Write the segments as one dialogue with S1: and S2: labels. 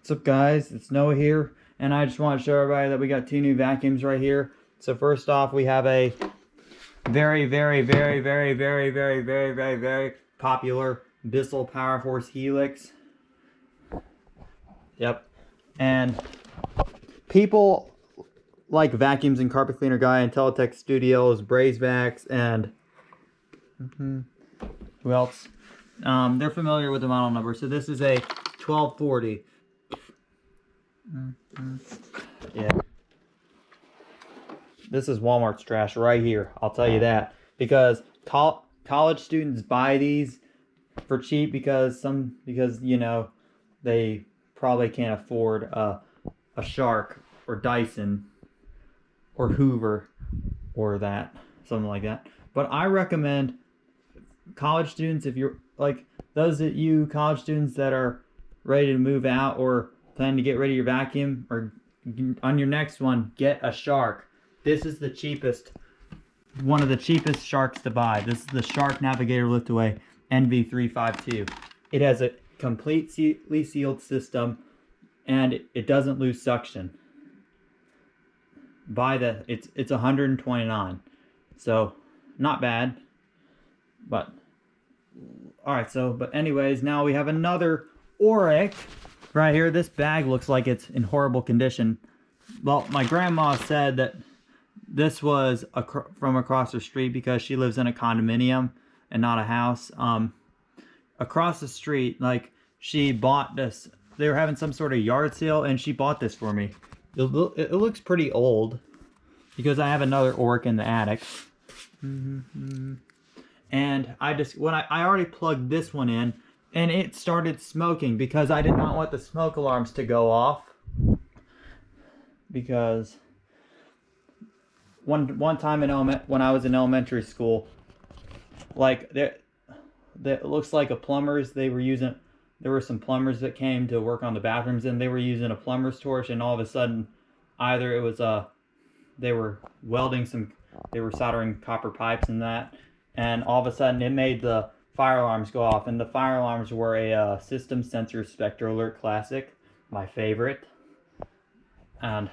S1: What's up, guys? It's Noah here, and I just want to show everybody that we got two new vacuums right here. So first off, we have a very popular Bissell PowerForce Helix. Yep. And people like vacuums and carpet cleaner guy and Teletech Studios, Braze Vacs, and who else? They're familiar with the model number. So this is a 1240. Yeah. This is Walmart's trash right here. I'll tell you that. Because college students buy these for cheap because you know, they probably can't afford a Shark or Dyson or Hoover or something like that. But I recommend college students, if you're like those of you college students that are ready to move out or plan to get rid of your vacuum, or on your next one, get a Shark. This is the cheapest, one of the cheapest Sharks to buy. This is the Shark Navigator Liftaway NV352. It has a completely sealed system, and it doesn't lose suction. It's 129, so not bad. But all right, but anyways, now we have another Oreck right here. This bag looks like it's in horrible condition. Well, my grandma said that this was from across the street because she lives in a condominium and not a house. Across the street, like, she bought this. They were having some sort of yard sale, and she bought this for me. It looks pretty old because I have another Oreck in the attic. And I already plugged this one in, and it started smoking because I did not want the smoke alarms to go off. Because one time when I was in elementary school, like it looks like a plumber's. There were some plumbers that came to work on the bathrooms, and they were using a plumber's torch, and all of a sudden, either it was they were soldering copper pipes and that, and all of a sudden it made the fire alarms go off. And the fire alarms were a System Sensor Spectral Alert Classic, my favorite. And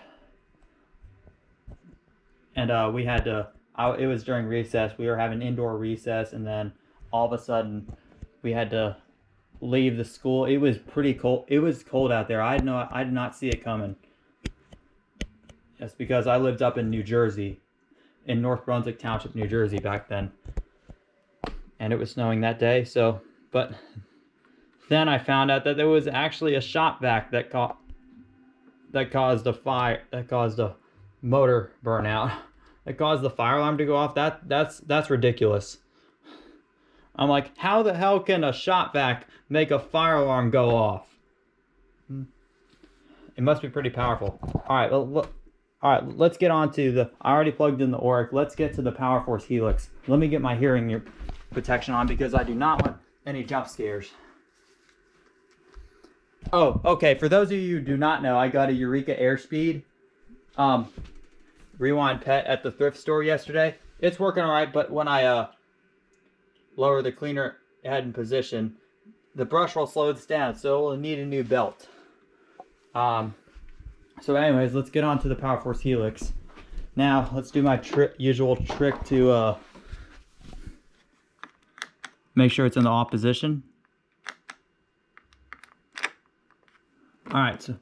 S1: we had to, it was during recess. We were having indoor recess, and then all of a sudden we had to leave the school. It was pretty cold. It was cold out there. I did not see it coming. That's because I lived up in New Jersey, in North Brunswick Township, New Jersey back then. And it was snowing that day. So, but then I found out that there was actually a shop vac that caused a fire, that caused a motor burnout, that caused the fire alarm to go off. That's ridiculous. I'm like, how the hell can a shop vac make a fire alarm go off? It must be pretty powerful. All right, let's get on to I already plugged in the Oreck. Let's get to the PowerForce Helix. Let me get my hearing protection on because I do not want any jump scares. Oh, okay. For those of you who do not know, I got a Eureka Airspeed Rewind Pet at the thrift store yesterday. It's working all right, but when I lower the cleaner head in position, the brush roll slows down, so it'll need a new belt. So anyways, let's get on to the PowerForce Helix. Now, let's do my usual trick to make sure it's in the off position. Alright, so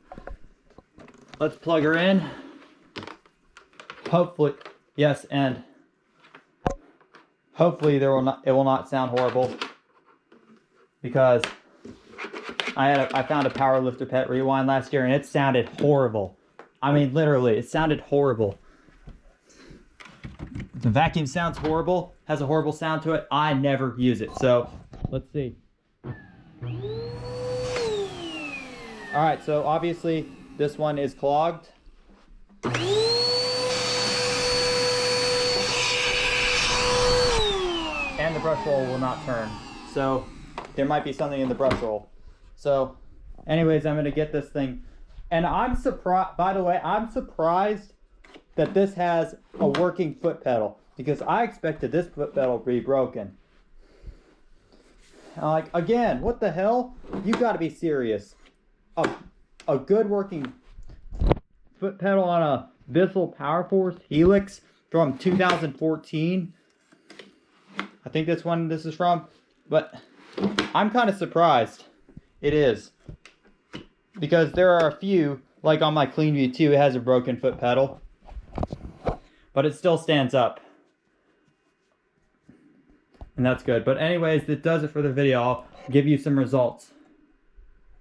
S1: let's plug her in. Hopefully, yes, and hopefully it will not sound horrible, because I found a Power Lifter Pet Rewind last year and it sounded horrible. I mean, literally, it sounded horrible. The vacuum sounds horrible, has a horrible sound to it. I never use it. So let's see. All right, so obviously this one is clogged. And the brush roll will not turn. So there might be something in the brush roll. So anyways, I'm gonna get this thing. And I'm surprised, by the way, I'm surprised that this has a working foot pedal, because I expected this foot pedal to be broken. Like, again, what the hell? You gotta be serious. Oh, a good working foot pedal on a Bissell PowerForce Helix from 2014. I think that's when this is from, but I'm kind of surprised it is, because there are a few, like on my Clean View 2, it has a broken foot pedal, but it still stands up, and that's good. But anyways, that does it for the video. I'll give you some results.